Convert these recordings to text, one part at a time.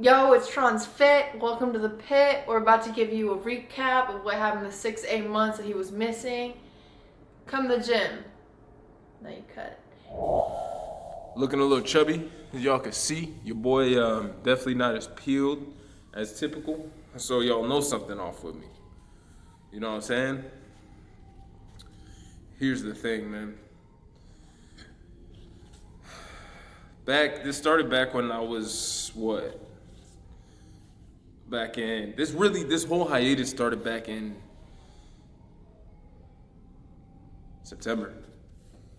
Yo, it's Tron's Fit. Welcome to the pit. We're about to give you a recap of what happened the 6-8 months that he was missing. Come to the gym. Now you cut. Looking a little chubby, as y'all can see. Your boy definitely not as peeled as typical. So y'all know something off with me. You know what I'm saying? Here's the thing, man. This started back when I was what? This whole hiatus started back in September.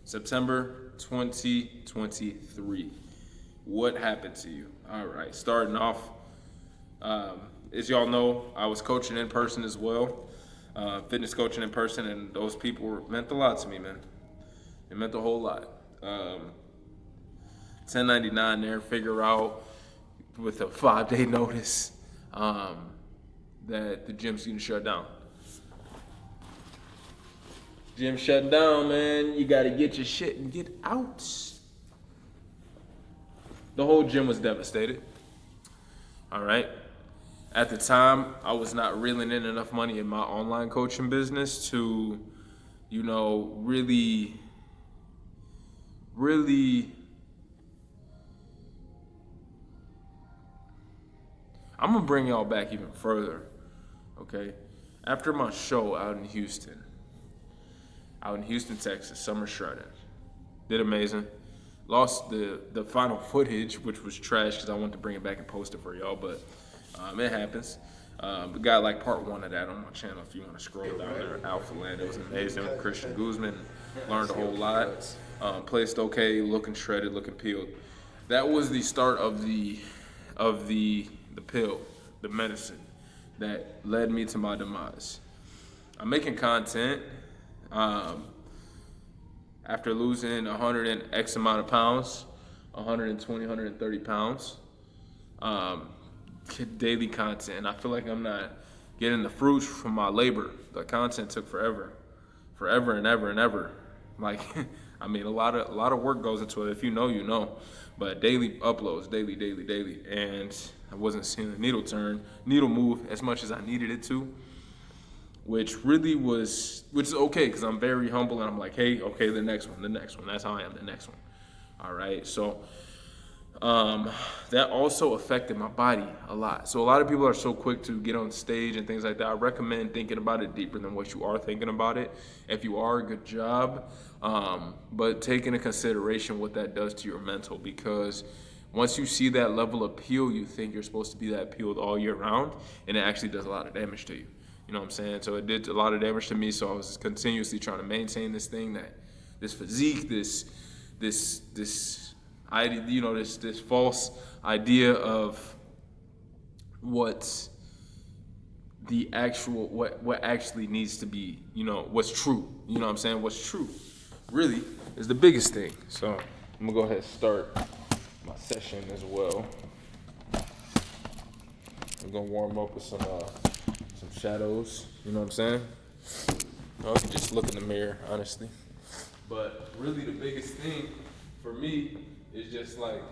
September 2023. What happened to you? All right, starting off, as y'all know, I was coaching in person as well, fitness coaching in person, and those people meant a lot to me, man. It meant a whole lot. 1099 there, figure out with a 5-day notice that the gym's gonna shut down. Gym shut down, man. You gotta get your shit and get out. The whole gym was devastated. All right. At the time, I was not reeling in enough money in my online coaching business to, really I'm gonna bring y'all back even further, okay? After my show out in Houston, Texas, Summer Shredding, did amazing. Lost the final footage, which was trash because I wanted to bring it back and post it for y'all, but it happens. We got like part 1 of that on my channel if you want to scroll down there. Alpha Land, it was amazing. Christian Guzman, learned a whole lot. Placed okay, looking shredded, looking peeled. That was the start of the pill, the medicine that led me to my demise. I'm making content after losing 100 and X amount of pounds, 120, 130 pounds, daily content. And I feel like I'm not getting the fruits from my labor. The content took forever and ever. Like, I mean, a lot of work goes into it. If you know, you know. But daily uploads, daily. And I wasn't seeing the needle move as much as I needed it to, which is okay because I'm very humble and I'm like, hey, okay, the next one. That's how I am, the next one. All right, so that also affected my body a lot. So a lot of people are so quick to get on stage and things like that. I recommend thinking about it deeper than what you are thinking about it. If you are, good job. But take into consideration what that does to your mental, because once you see that level of peel, you think you're supposed to be that peeled all year round, and it actually does a lot of damage to you. You know what I'm saying? So it did a lot of damage to me. So I was continuously trying to maintain this thing, this physique, this idea, this false idea of what actually needs to be, what's true. You know what I'm saying? What's true really is the biggest thing. So I'm gonna go ahead and start my session as well. I'm gonna warm up with some shadows. You know what I'm saying? I can just look in the mirror, honestly. But really, the biggest thing for me is just like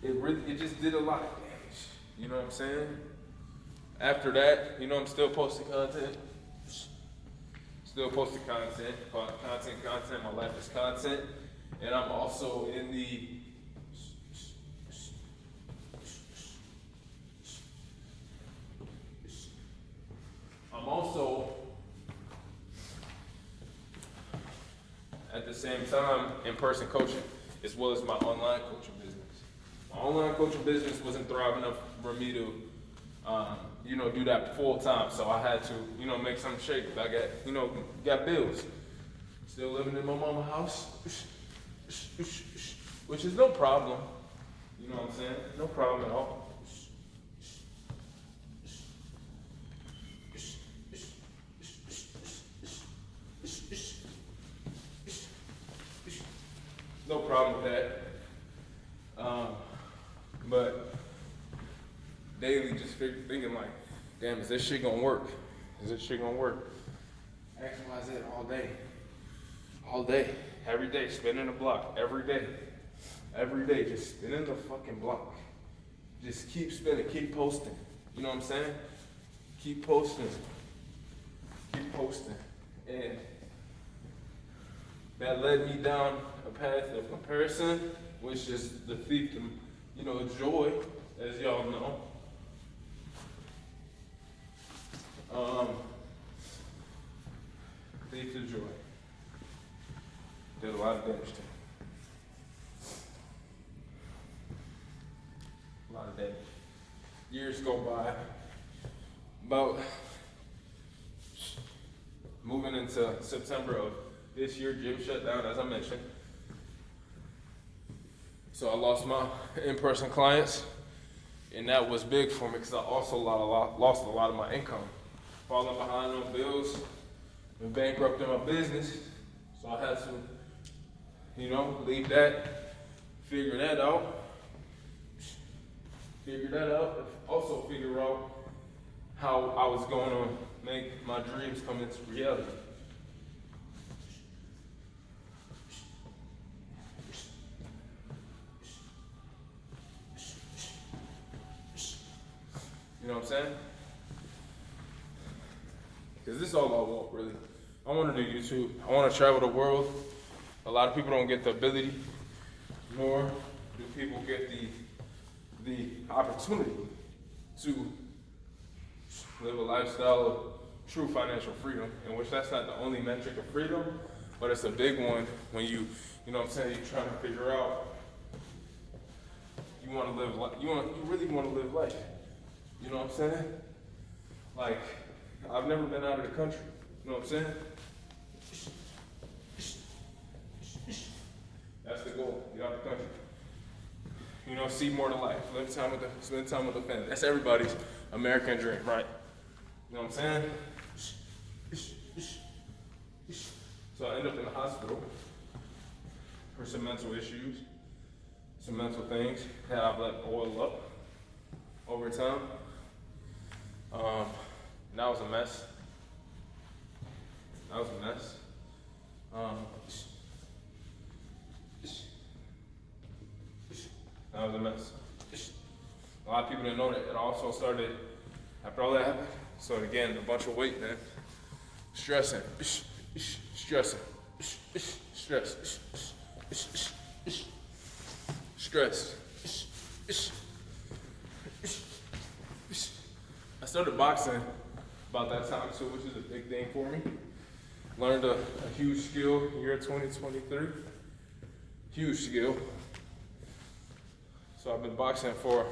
it just did a lot of damage. You know what I'm saying? After that, I'm still posting content. Still posting content. My life is content. And I'm also in the at the same time in-person coaching, as well as my online coaching business. My online coaching business wasn't thriving enough for me to, do that full time. So I had to, make something shake. I got bills. Still living in my mama's house, which is no problem. You know what I'm saying? No problem at all. No problem with that. But daily just thinking like, damn, is this shit gonna work? X, Y, Z all day. Every day, spinning the block, every day. every day, just spinning the fucking block. Just keep spinning, keep posting. You know what I'm saying? Keep posting. Keep posting. And that led me down a path of comparison, which is the thief to, joy, as y'all know. Thief to joy. Did a lot of damage to me. A lot of damage. Years go by. About moving into September of this year, gym shut down, as I mentioned. So I lost my in-person clients, and that was big for me because I also lost a lot of my income. Falling behind on bills, and bankrupting my business. So I had to, leave that, figure that out. Also figure out how I was going to make my dreams come into reality. You know what I'm saying? Because this is all I want, really. I want to do YouTube. I want to travel the world. A lot of people don't get the ability, nor do people get the opportunity to live a lifestyle of true financial freedom, in which that's not the only metric of freedom, but it's a big one when you know what I'm saying, you're trying to figure out, you want to live life, you really want to live life. You know what I'm saying? Like, I've never been out of the country. You know what I'm saying? That's the goal. Get out of the country. See more to life. Spend time with the family. That's everybody's American dream, right? You know what I'm saying? So I end up in the hospital for some mental issues, some mental things that I've let boil up over time. That was a mess. That was a mess. A lot of people didn't know that. It also started after all that happened. So again, a bunch of weight, man. Stressing. Stress. I started boxing about that time too, which is a big thing for me. Learned a huge skill year 2023. Huge skill. So I've been boxing for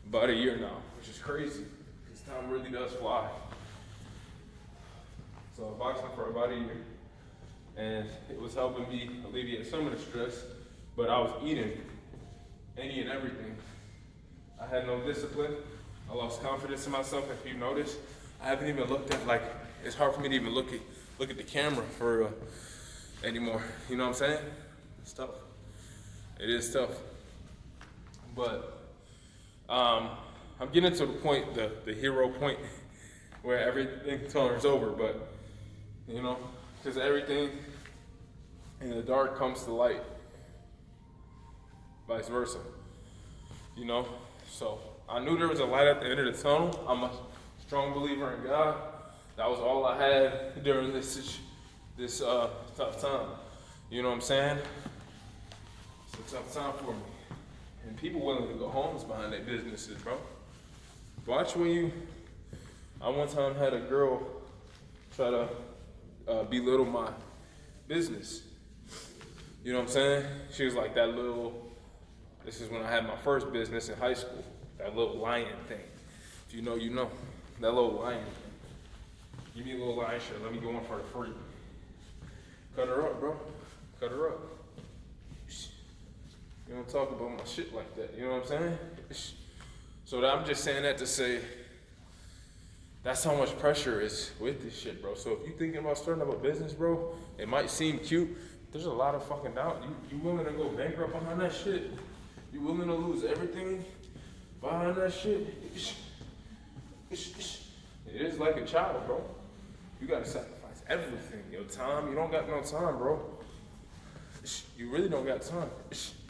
about a year now, which is crazy, because time really does fly. So I boxed for about a year, and it was helping me alleviate some of the stress, but I was eating any and everything. I had no discipline. I lost confidence in myself. If you notice, I haven't even looked at, it's hard for me to even look at the camera for anymore. You know what I'm saying? It's tough. It is tough. But I'm getting to the point, the hero point, where everything turns over. But because everything in the dark comes to light, vice versa. So I knew there was a light at the end of the tunnel. I'm a strong believer in God. That was all I had during this tough time. You know what I'm saying? It's a tough time for me. And people willing to go homeless behind their businesses, bro. Watch I one time had a girl try to belittle my business. You know what I'm saying? She was like this is when I had my first business in high school, that little lion thing. If you know, you know. That little lion thing. Give me a little lion shirt, let me go in for the free. Cut her up, bro. Cut her up. You don't talk about my shit like that, you know what I'm saying? So I'm just saying that to say, that's how much pressure is with this shit, bro. So if you thinking about starting up a business, bro, it might seem cute. There's a lot of fucking doubt. You willing to go bankrupt behind that shit? You willing to lose everything behind that shit? It is like a child, bro. You gotta sacrifice everything. Your time, you don't got no time, bro. You really don't got time.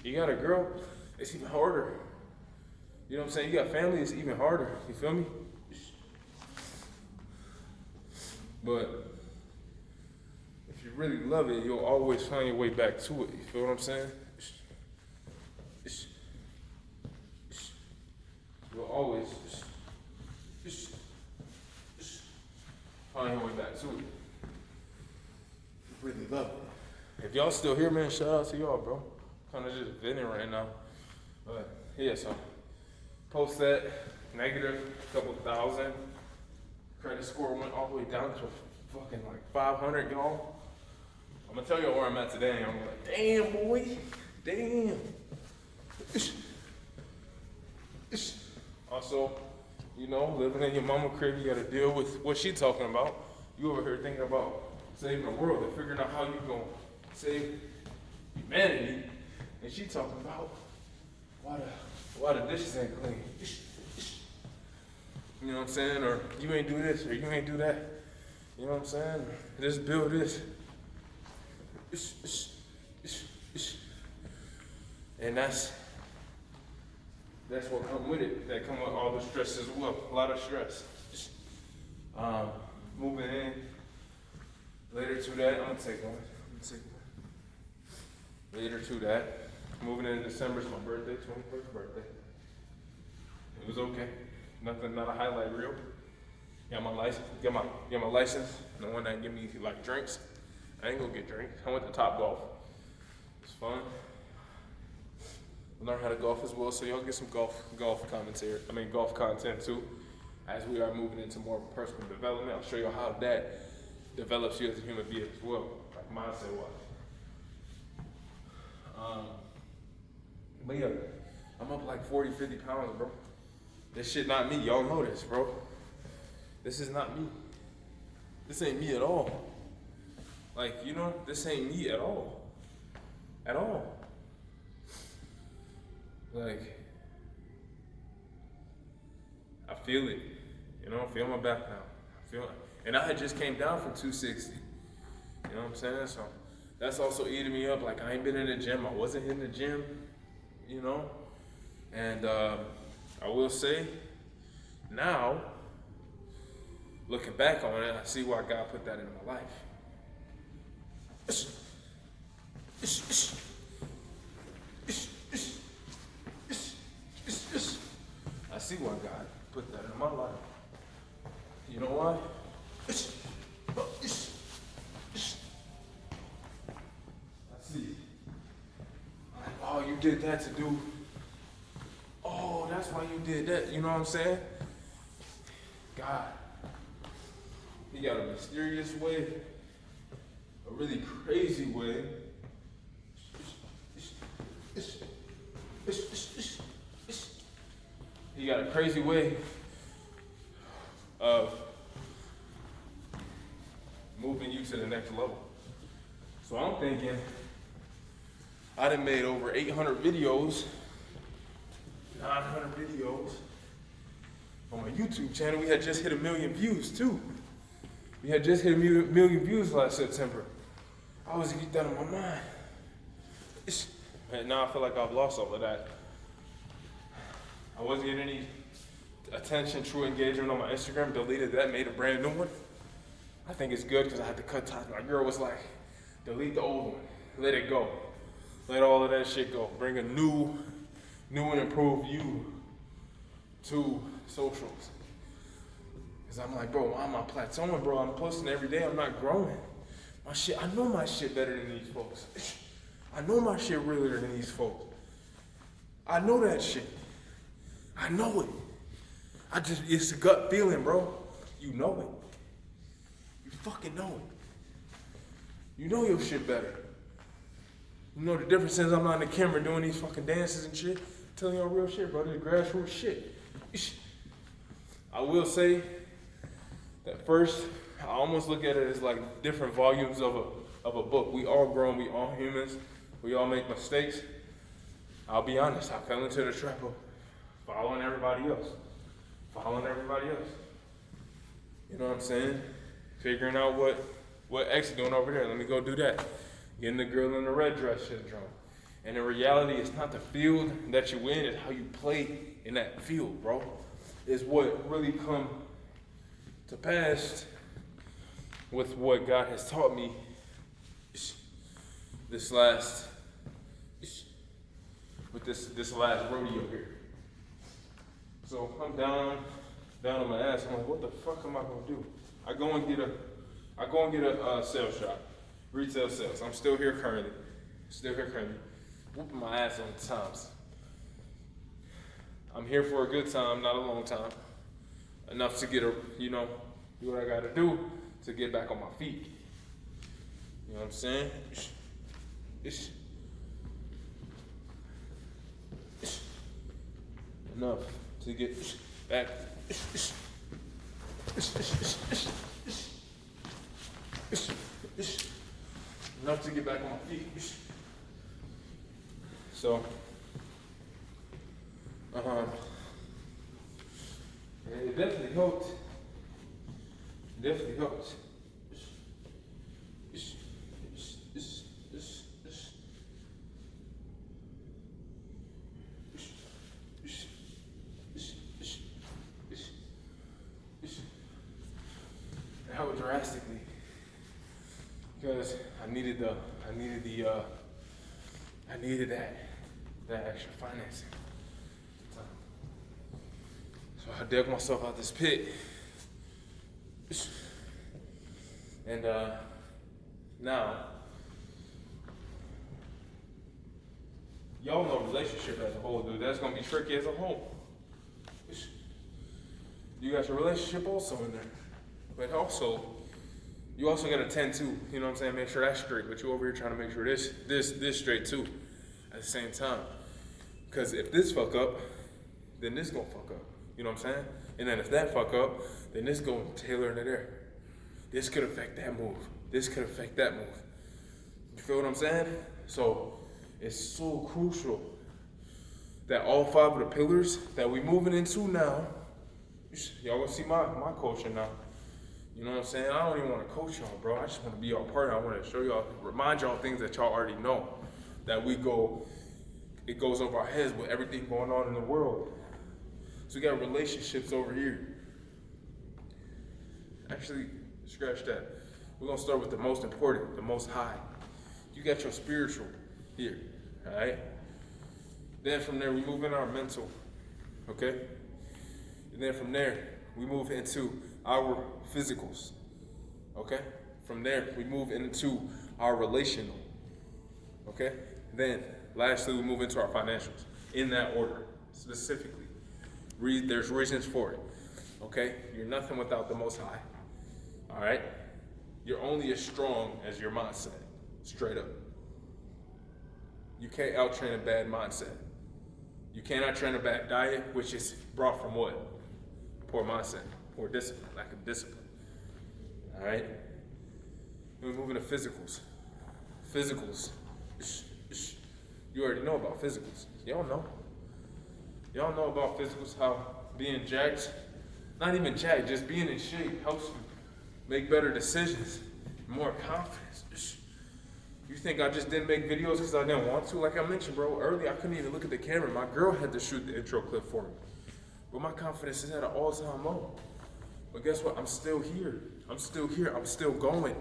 You got a girl, it's even harder. You know what I'm saying? You got family, it's even harder. You feel me? But if you really love it, you'll always find your way back to it. You feel what I'm saying? You'll always find your way back to it. You really love it. If y'all still here, man, shout out to y'all, bro. Kind of just venting right now. But yeah, so post that, negative couple thousand. Credit score went all the way down to fucking like 500, y'all. I'm gonna tell y'all where I'm at today. I'm like, damn, boy, damn. Also, you know, living in your mama crib, you gotta deal with what she talking about. You over here thinking about saving the world and figuring out how you gonna save humanity, and she talking about why the dishes ain't clean. You know what I'm saying? Or you ain't do this, or you ain't do that. You know what I'm saying? Just build this. And that's what come with it. That come with all the stress as well. A lot of stress. Moving in. Later to that, I'm gonna take one. Later to that. Moving in December is my birthday, 21st birthday. It was okay. Nothing, not a highlight reel. Got my license. Get my license. The one that give me like drinks. I ain't gonna get drinks. I went to Top Golf. It's fun. Learn how to golf as well, so y'all get some golf content too. As we are moving into more personal development, I'll show you how that develops you as a human being as well, like mindset wise. But yeah, I'm up like 40, 50 pounds, bro. This shit not me. Y'all know this, bro. This is not me. This ain't me at all. Like, you know, this ain't me at all. At all. Like, I feel it. You know, I feel my back now. I feel it. And I had just came down from 260. You know what I'm saying? So that's also eating me up. Like, I ain't been in the gym. I wasn't in the gym, you know? And I will say, now, looking back on it, I see why God put that in my life. I see why God put that in my life. You know why? I see. Like, oh, you did that to do. Oh, that's why you did that. You know what I'm saying? God. He got a mysterious way, a really crazy way. He got a crazy way of moving you to the next level. So I'm thinking, I done made over 800 videos, 900 videos on my YouTube channel. We had just hit 1 million views too. We had just hit 1 million views last September. I was getting that in my mind. And now I feel like I've lost all of that. I wasn't getting any attention, true engagement on my Instagram. Deleted that, made a brand new one. I think it's good because I had to cut ties. My girl was like, delete the old one. Let it go. Let all of that shit go. Bring a new and improved you to socials. Because I'm like, bro, why am I plateauing, bro? I'm posting every day. I'm not growing. My shit, I know my shit better than these folks. I know my shit realer than these folks. I know that shit. I know it. It's a gut feeling, bro. You know it. You fucking know it. You know your shit better. You know the difference is I'm not on the camera doing these fucking dances and shit. I'm telling y'all real shit, bro. This is grassroots shit. I will say that first, I almost look at it as like different volumes of a book. We all grown, we all humans, we all make mistakes. I'll be honest, I fell into the trap of following everybody else. You know what I'm saying? Figuring out what X is doing over there. Let me go do that. Getting the girl in the red dress syndrome. And in reality, it's not the field that you win, it's how you play in that field, bro. Is what really come to pass with what God has taught me this last rodeo here. So I'm down on my ass. I'm like, what the fuck am I gonna do? I go and get a sales shop, retail sales. I'm still here currently, whooping my ass on the times. I'm here for a good time, not a long time. Enough to get do what I gotta do to get back on my feet. You know what I'm saying? Enough to get back. Enough to get back on my feet. So, it definitely helped. It helped drastically because I needed that extra financing. So I dug myself out this pit. And now, y'all know relationship as a whole, dude. That's gonna be tricky as a whole. You got your relationship also in there. But also, you also gotta tend to, you know what I'm saying, make sure that's straight. But you over here trying to make sure this straight too at the same time. Cause if this fuck up, then this gonna fuck up. You know what I'm saying? And then if that fuck up, then this gonna tailor into there. This could affect that move. This could affect that move. You feel what I'm saying? So it's so crucial that all 5 of the pillars that we moving into now, y'all gonna see my coaching now. You know what I'm saying? I don't even want to coach y'all, bro. I just want to be y'all partner. I want to show y'all, remind y'all things that y'all already know. That it goes over our heads with everything going on in the world. So we got relationships over here. Actually, scratch that. We're gonna start with the most important, the most high. You got your spiritual here, all right? Then from there, we move into our mental, okay? And then from there, we move into our physicals, okay? From there, we move into our relational, okay? Then, lastly, we move into our financials, in that order, specifically. There's reasons for it, okay? You're nothing without the Most High, all right? You're only as strong as your mindset, straight up. You can't out-train a bad mindset. You cannot train a bad diet, which is brought from what? Poor mindset, poor discipline, lack of discipline. All right? Then we move into physicals. Physicals. You already know about physicals. Y'all know. Y'all know about physicals, how being jacked, not even jacked, just being in shape helps you make better decisions, more confidence. You think I just didn't make videos because I didn't want to? Like I mentioned, bro, earlier I couldn't even look at the camera. My girl had to shoot the intro clip for me. But my confidence is at an all-time low. But guess what? I'm still here. I'm still going.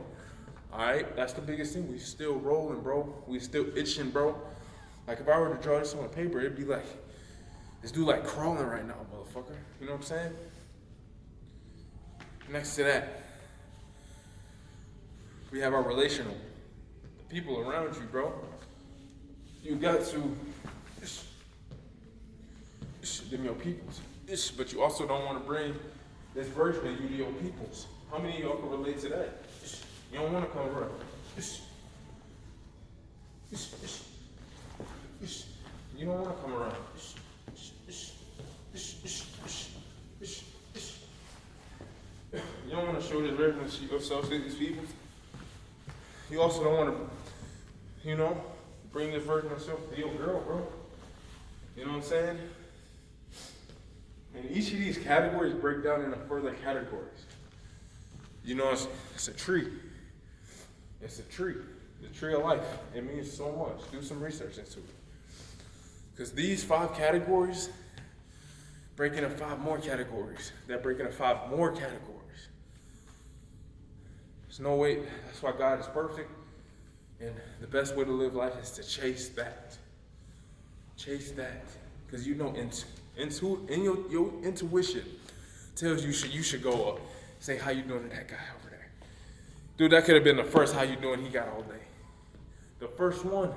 All right? That's the biggest thing. We still rolling, bro. We still itching, bro. Like if I were to draw this on paper, it'd be like, this dude like crawling right now, motherfucker. You know what I'm saying? Next to that, we have our relational. The people around you, bro. You got to them your peoples. But you also don't want to bring this version of you to your peoples. How many of y'all can relate to that? You don't want to come around. You don't want to come around. You don't want to show this version of yourself to these people. You also don't want to, bring this version of yourself to your girl, bro. You know what I'm saying? And each of these categories break down into further categories. It's a tree. It's a tree. The tree of life. It means so much. Do some research into it. Because these 5 categories break into 5 more categories. That break into 5 more categories. There's no way. That's why God is perfect. And the best way to live life is to chase that. Chase that. Because you know, your intuition tells you should go up. Say, how you doing to that guy over there? Dude, that could have been the first how you doing he got all day. The first one.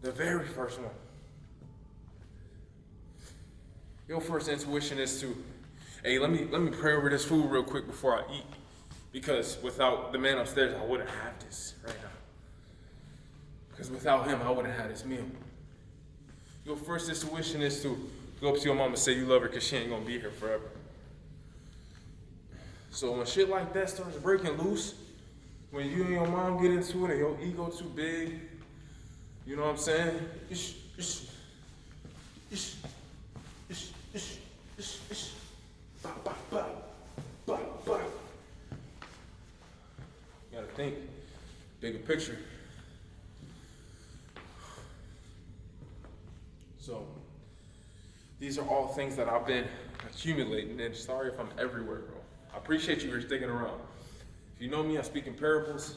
The very first one. Your first intuition is to, hey, let me pray over this food real quick before I eat. Because without the man upstairs, I wouldn't have this right now. Because without him, I wouldn't have this meal. Your first intuition is to go up to your mom and say you love her because she ain't going to be here forever. So when shit like that starts breaking loose, when you and your mom get into it and your ego too big, you know what I'm saying? You gotta think bigger picture. So these are all things that I've been accumulating, and sorry if I'm everywhere, bro. I appreciate you for sticking around. If you know me, I speak in parables.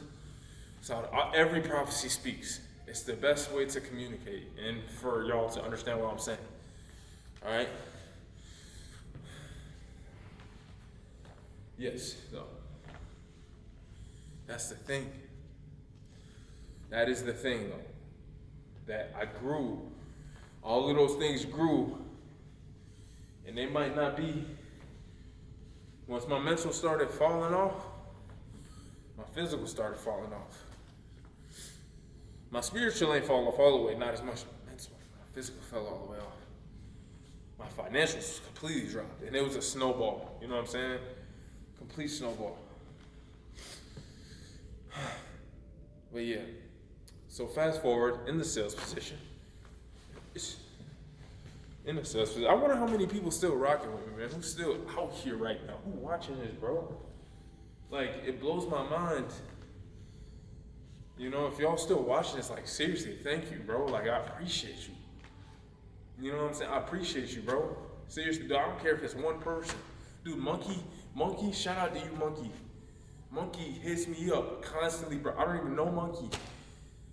So every prophecy speaks. It's the best way to communicate and for y'all to understand what I'm saying. All right? Yes, though. That's the thing. That is the thing, though. That I grew. All of those things grew. And they might not be. Once my mental started falling off, my physical started falling off. My spiritual ain't fall off all the way, not as much as my mental. My physical fell all the way off. My financials completely dropped. And it was a snowball. You know what I'm saying? Complete snowball. But yeah. So fast forward in the sales position. In the sales position. I wonder how many people still rocking with me, man. Who's still out here right now? Who watching this, bro? Like, it blows my mind. You know, if y'all still watching this, like, seriously, thank you, bro. Like, I appreciate you. You know what I'm saying? I appreciate you, bro. Seriously, dude, I don't care if it's one person. Dude, Monkey, shout out to you, Monkey. Monkey hits me up constantly, bro. I don't even know Monkey.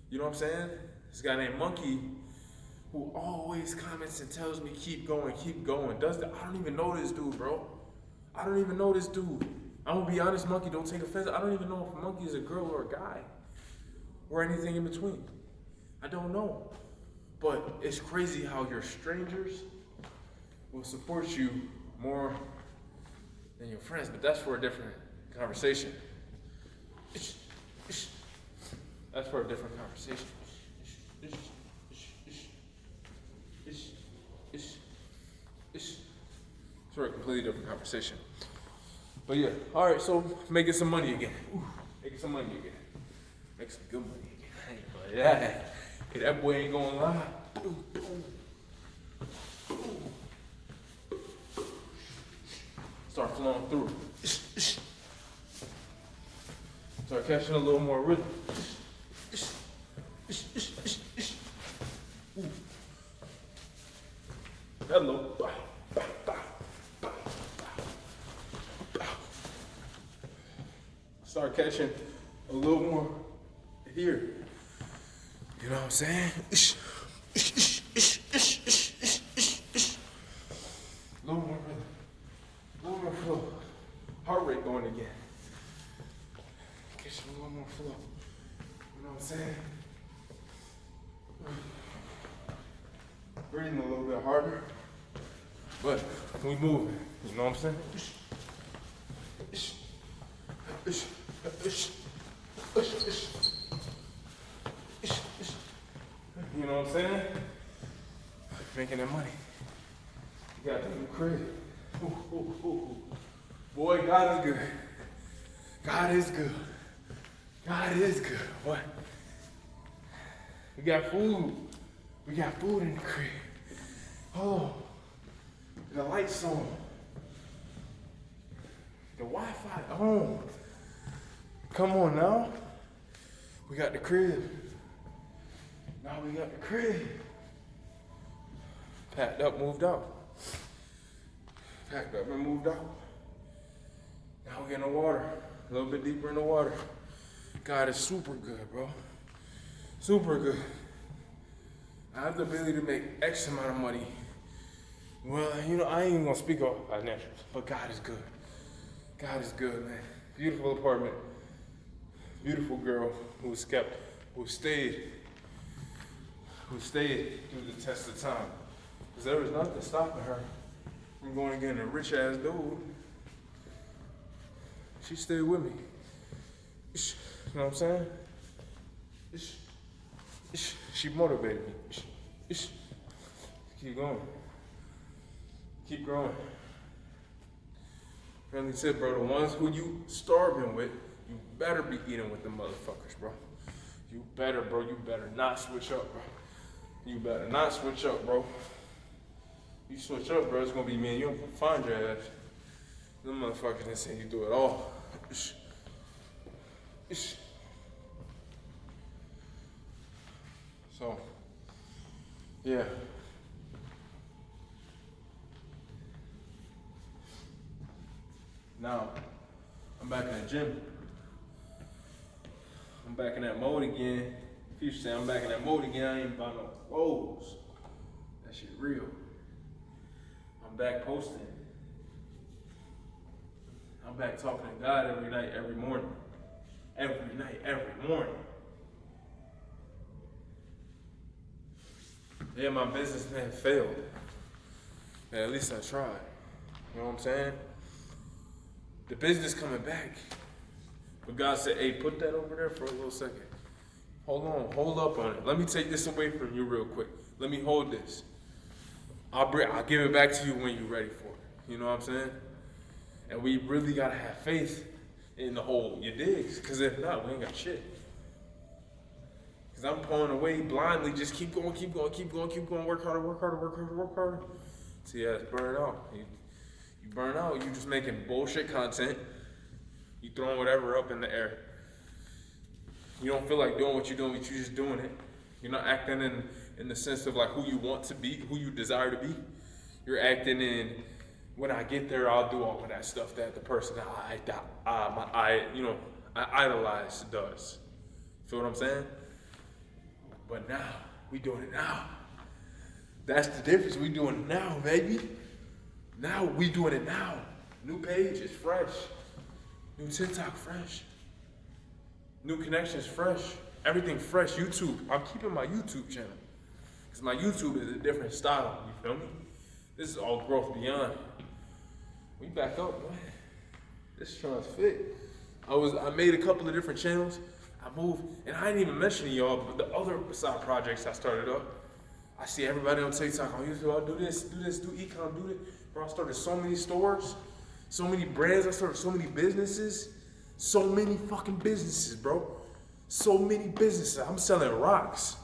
You know what I'm saying? This guy named Monkey who always comments and tells me, keep going. Does that? I don't even know this dude, bro. I don't even know this dude. I'm gonna be honest, Monkey, don't take offense. I don't even know if Monkey is a girl or a guy. Or anything in between. I don't know. But it's crazy how your strangers will support you more than your friends. But that's for a different conversation. That's for a different conversation. It's for a completely different conversation. But yeah, all right, so making some money again. Making some money again. Make some good money again. But yeah, hey, that boy ain't gonna lie. Start flowing through. Start catching a little more rhythm. Hello. Start catching a little more here. You know what I'm saying? A little more rhythm. A little more flow. Heart rate going again. Catching a little more flow. You know what I'm saying? Breathing a little bit harder. But we moving. You know what I'm saying? You know what I'm saying? Making that money. You got the new crib. Boy, God is good. God is good. God is good. What? We got food. We got food in the crib. Oh, the lights on. The Wi-Fi on. Come on now. We got the crib. Now we got the crib. Packed up, moved out. Packed up and moved out. Now we're getting the water, a little bit deeper in the water. God is super good, bro. Super good. I have the ability to make X amount of money. Well, you know, I ain't even gonna speak about financials, but God is good. God is good, man. Beautiful apartment. Beautiful girl who stayed through the test of time. Because there was nothing stopping her from going and getting a rich ass dude. She stayed with me. You know what I'm saying? She motivated me. Keep going. Keep growing. Family said, bro, the ones who you starving with, you better be eating with the motherfuckers, bro. You better, bro. You better not switch up, bro. You better not switch up, bro. You switch up, bro, it's gonna be me and you gonna find your ass. Them motherfuckers didn't say you do it all. So, yeah. Now, I'm back in the gym. I'm back in that mode again. If you say I'm back in that mode again, I ain't buying no clothes. That shit real. I'm back posting. I'm back talking to God every night, every morning. Every night, every morning. Yeah, my business plan failed. At least I tried. You know what I'm saying? The business coming back. But God said, hey, put that over there for a little second. Hold on, hold up on it. Let me take this away from you real quick. Let me hold this. I'll give it back to you when you're ready for it. You know what I'm saying? And we really gotta have faith in the whole, you dig? Because if not, we ain't got shit. Because I'm pulling away blindly, just keep going, work harder. See, yeah, it's burn out. You burn out, you just making bullshit content. You throwing whatever up in the air. You don't feel like doing what you're doing, but you're just doing it. You're not acting in the sense of like who you want to be, who you desire to be. You're acting in, when I get there, I'll do all of that stuff that the person I idolize does. Feel what I'm saying? But now, we doing it now. That's the difference. We doing it now, baby. Now we doing it now. New page is fresh. New TikTok fresh. New connections fresh. Everything fresh. YouTube. I'm keeping my YouTube channel. Because my YouTube is a different style. You feel me? This is all growth beyond. We back up, man. This trying to fit. I made a couple of different channels. I moved, and I didn't even mention y'all, but the other side projects I started up. I see everybody on TikTok on YouTube. I'll do this, do e-com, do it. Bro, I started so many stores, so many brands. I started so many businesses. So many fucking businesses, bro. So many businesses. I'm selling rocks.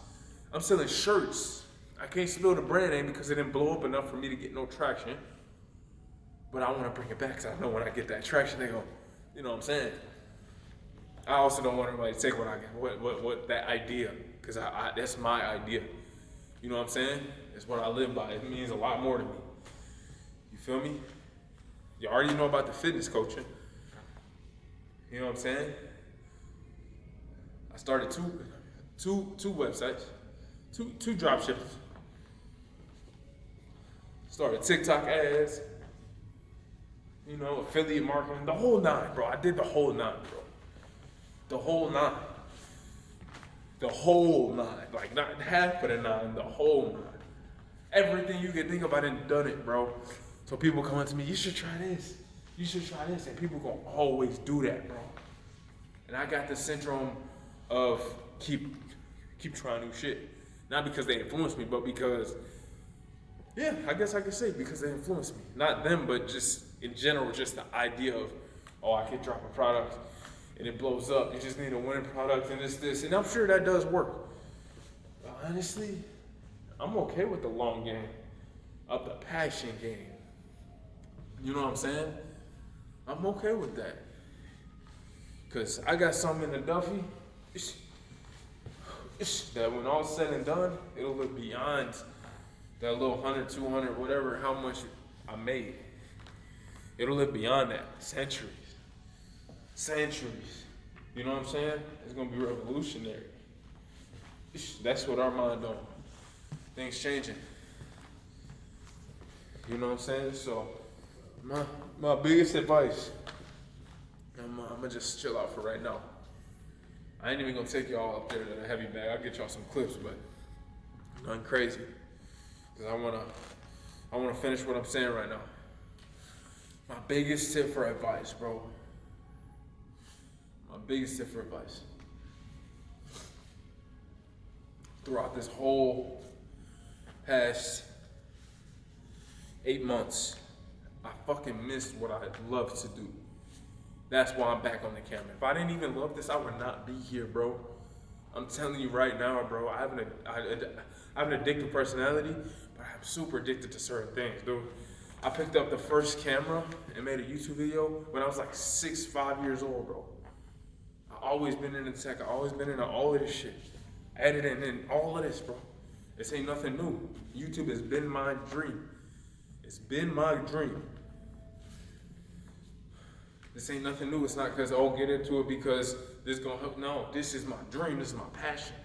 I'm selling shirts. I can't spill the brand name because it didn't blow up enough for me to get no traction. But I want to bring it back because I know when I get that traction, they go, you know what I'm saying? I also don't want everybody to take what I get, what that idea, because that's my idea. You know what I'm saying? It's what I live by. It means a lot more to me. You feel me? You already know about the fitness coaching. You know what I'm saying? I started two websites, two drop shippers. Started TikTok ads, you know, affiliate marketing, the whole nine, bro. I did the whole nine, bro. The whole nine. The whole nine. Like not half of the nine, the whole nine. Everything you can think of, I done done it, bro. So people come up to me, you should try this. You should try this. And people gonna always do that, bro. And I got this syndrome of keep trying new shit. Not because they influenced me, but because, yeah, I guess I could say because they influenced me. Not them, but just in general, just the idea of, oh, I could drop a product and it blows up. You just need a winning product and this. And I'm sure that does work. But honestly, I'm okay with the long game of the passion game. You know what I'm saying? I'm okay with that. Because I got something in the Duffy that when all said and done, it'll look beyond that little 100, 200, whatever, how much I made, it'll live beyond that. Centuries. Centuries. You know what I'm saying? It's gonna be revolutionary. That's what our mind on. Things changing. You know what I'm saying? So my biggest advice, I'm gonna just chill out for right now. I ain't even gonna take y'all up there to the heavy bag. I'll get y'all some clips, but nothing crazy. Cause I wanna finish what I'm saying right now. My biggest tip for advice, bro. My biggest tip for advice. Throughout this whole past 8 months, I fucking missed what I love to do. That's why I'm back on the camera. If I didn't even love this, I would not be here, bro. I'm telling you right now, bro. I have an addictive personality, but I'm super addicted to certain things, dude. I picked up the first camera and made a YouTube video when I was like 5 years old, bro. I always been into tech. I always been into all of this shit. Editing and all of this, bro. This ain't nothing new. YouTube has been my dream. It's been my dream. This ain't nothing new. It's not because, oh, get into it because this is going to help. No, this is my dream. This is my passion.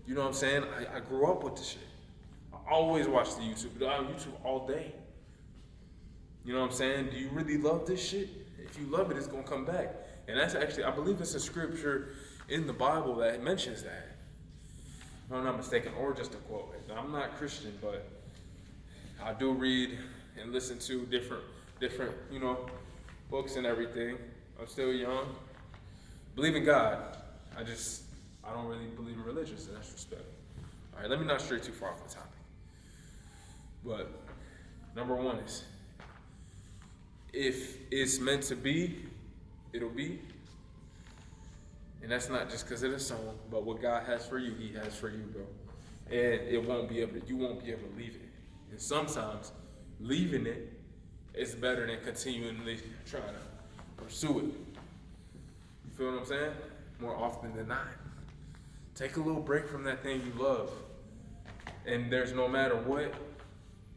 You know what I'm saying? I grew up with this shit. I always watch the YouTube. I'm on YouTube all day. You know what I'm saying? Do you really love this shit? If you love it, it's going to come back. And that's actually, I believe it's a scripture in the Bible that mentions that. If I'm not mistaken, or just a quote. I'm not Christian, but I do read and listen to different, books and everything. I'm still young. Believe in God. I don't really believe in religious, and that's respect. All right, let me not stray too far off the topic. But number one is, if it's meant to be, it'll be. And that's not just because of the song, but what God has for you, He has for you, bro. And you won't be able to leave it. And sometimes leaving it is better than continually trying to pursue it. You feel what I'm saying? More often than not. Take a little break from that thing you love. And there's no matter what,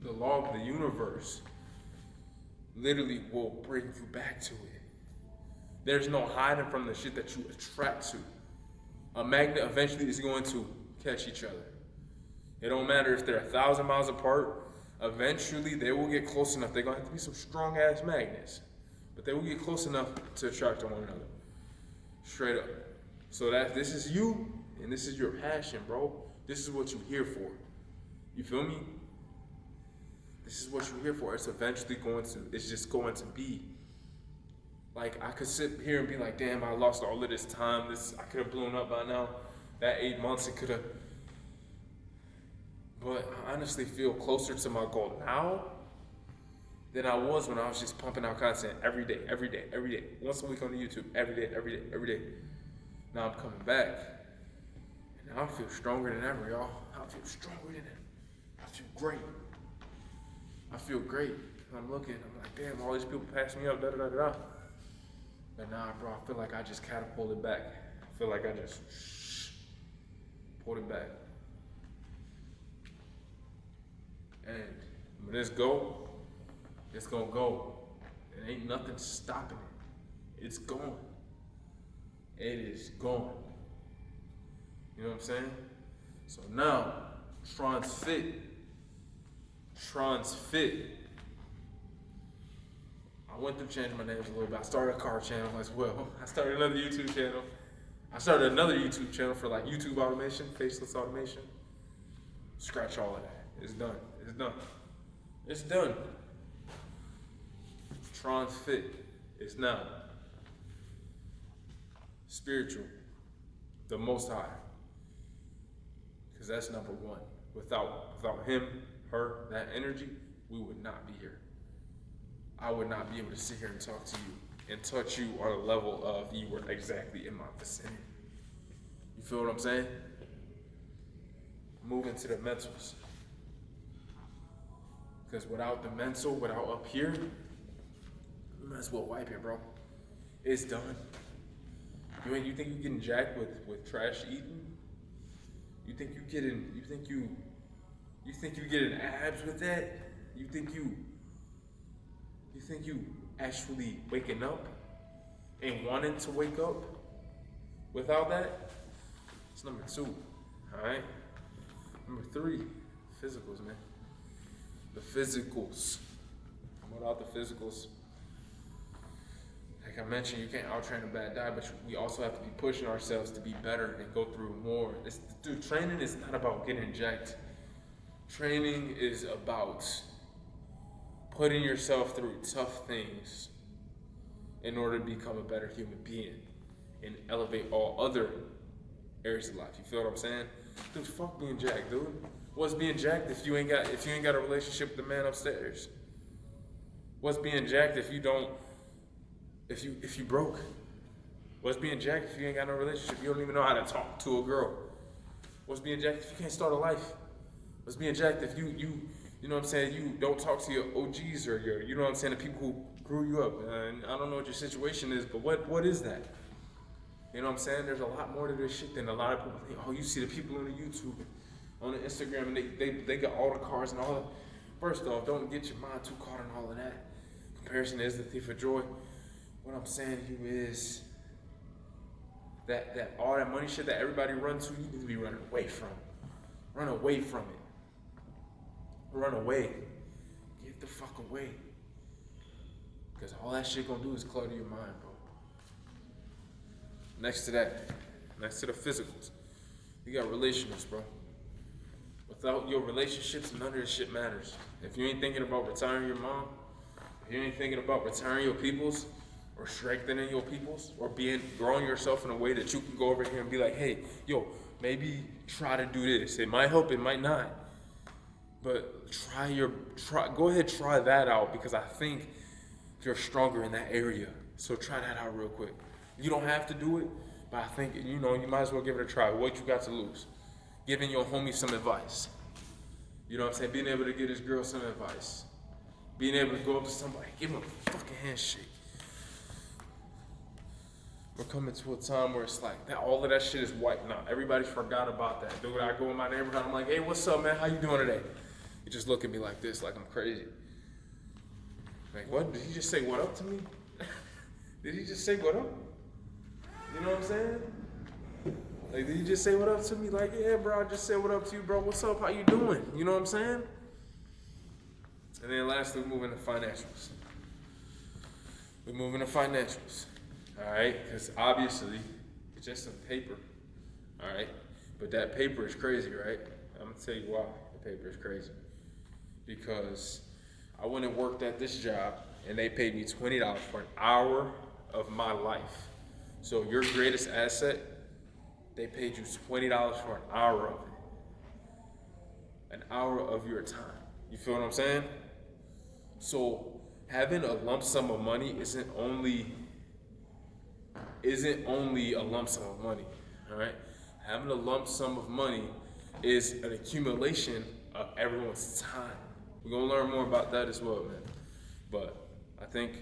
the law of the universe literally will bring you back to it. There's no hiding from the shit that you attract to. A magnet eventually is going to catch each other. It don't matter if they're 1,000 miles apart. Eventually, they will get close enough. They're going to have to be some strong-ass magnets. But they will get close enough to attract to one another. Straight up. So this is you, and this is your passion, bro. This is what you're here for. You feel me? This is what you're here for. It's just going to be. Like, I could sit here and be like, damn, I lost all of this time. I could have blown up by now. That 8 months, it could have. But I honestly feel closer to my goal now than I was when I was just pumping out content every day. Once a week on the YouTube, every day. Now I'm coming back. And now I feel stronger than ever, y'all. I feel stronger than ever. I feel great. I'm looking, I'm like, damn, all these people pass me up, da-da-da-da. But nah, bro, I feel like I just catapulted back. I feel like I just pulled it back. And when this go, it's gonna go. And ain't nothing stopping it. It's gone. It is gone. You know what I'm saying? So now, Tron's Fit. I went through changing my names a little bit. I started a car channel as well. I started another YouTube channel. I started another YouTube channel for like YouTube automation, faceless automation. Scratch all of that. It's done. Tron's Fit. It's now. Spiritual. The Most High. Because that's number one. Without him, her, that energy, we would not be here. I would not be able to sit here and talk to you and touch you on a level of you were exactly in my vicinity. You feel what I'm saying? Move into the mentals. Because without the mental, without up here, you might as well wipe it, bro. It's done. You think you're getting jacked with trash eating? You think you You think you getting abs with that? You think you actually waking up and wanting to wake up without that? It's number 2. Alright? Number 3, physicals, man. The physicals. Without the physicals, like I mentioned, you can't out-train a bad diet, but we also have to be pushing ourselves to be better and go through more. Dude, training is not about getting jacked. Training is about putting yourself through tough things in order to become a better human being and elevate all other areas of life. You feel what I'm saying? Dude, fuck being jacked, dude. What's being jacked if you ain't got a relationship with the man upstairs? What's being jacked if you broke? What's being jacked if you ain't got no relationship? You don't even know how to talk to a girl. What's being jacked if you can't start a life? What's being jacked if you know what I'm saying, you don't talk to your OGs or your, you know what I'm saying, the people who grew you up. And I don't know what your situation is, but what is that? You know what I'm saying? There's a lot more to this shit than a lot of people think. Oh, you see the people on the YouTube, on the Instagram, and they got all the cars and all that. First off, don't get your mind too caught on all of that. Comparison is the thief of joy. What I'm saying to you is that all that money shit that everybody runs to, you need to be running away from. Run away from it. Run away. Get the fuck away. Because all that shit gonna do is clutter your mind, bro. Next to that, next to the physicals, you got relationships, bro. Without your relationships, none of this shit matters. If you ain't thinking about retiring your mom, if you ain't thinking about retiring your peoples, or strengthening your peoples, or growing yourself in a way that you can go over here and be like, hey, yo, maybe try to do this. It might help, it might not. But go ahead, try that out, because I think you're stronger in that area. So try that out real quick. You don't have to do it, but I think, you might as well give it a try. What you got to lose? Giving your homie some advice. You know what I'm saying? Being able to give this girl some advice. Being able to go up to somebody, give him a fucking handshake. We're coming to a time where it's like, all of that shit is wiped now. Everybody's forgot about that. Dude, I go in my neighborhood, I'm like, hey, what's up, man? How you doing today? You just look at me like this, like I'm crazy. Like, what? Did he just say what up to me? Did he just say what up? You know what I'm saying? Like, did he just say what up to me? Like, yeah, bro, I just said what up to you, bro. What's up? How you doing? You know what I'm saying? And then lastly, we move into financials. All right? Because obviously, it's just some paper. All right? But that paper is crazy, right? I'm going to tell you why the paper is crazy. Because I went and worked at this job, and they paid me $20 for an hour of my life. So your greatest asset, they paid you $20 for an hour of it. An hour of your time. You feel what I'm saying? So having a lump sum of money isn't only a lump sum of money, all right? Having a lump sum of money is an accumulation of everyone's time. We're gonna learn more about that as well, man. But I think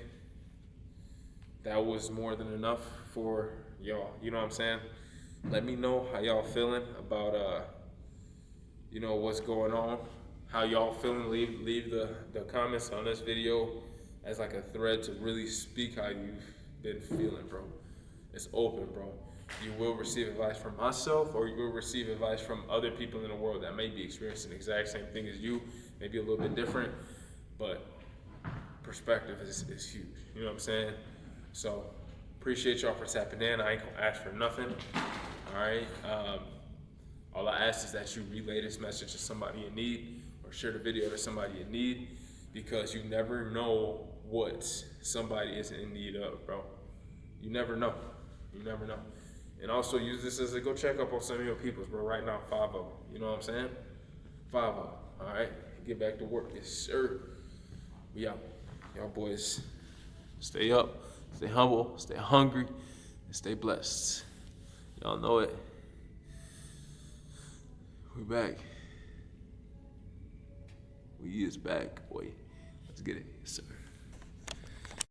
that was more than enough for y'all. You know what I'm saying? Let me know how y'all feeling about what's going on. How y'all feeling? Leave the comments on this video as like a thread to really speak how you've been feeling, bro. It's open, bro. You will receive advice from myself, or you will receive advice from other people in the world that may be experiencing the exact same thing as you, maybe a little bit different, but perspective is huge. You know what I'm saying? So appreciate y'all for tapping in. I ain't gonna ask for nothing. All right. All I ask is that you relay this message to somebody in need, or share the video to somebody in need, because you never know what somebody is in need of, bro. You never know. You never know. And also use this as a go check up on some of your peoples, bro. Right now, 5 of them. You know what I'm saying? 5 of them. All right? Get back to work. Yes, sir. We out. Y'all boys, stay up, stay humble, stay hungry, and stay blessed. Y'all know it. We back. We is back, boy. Let's get it. Yes, sir.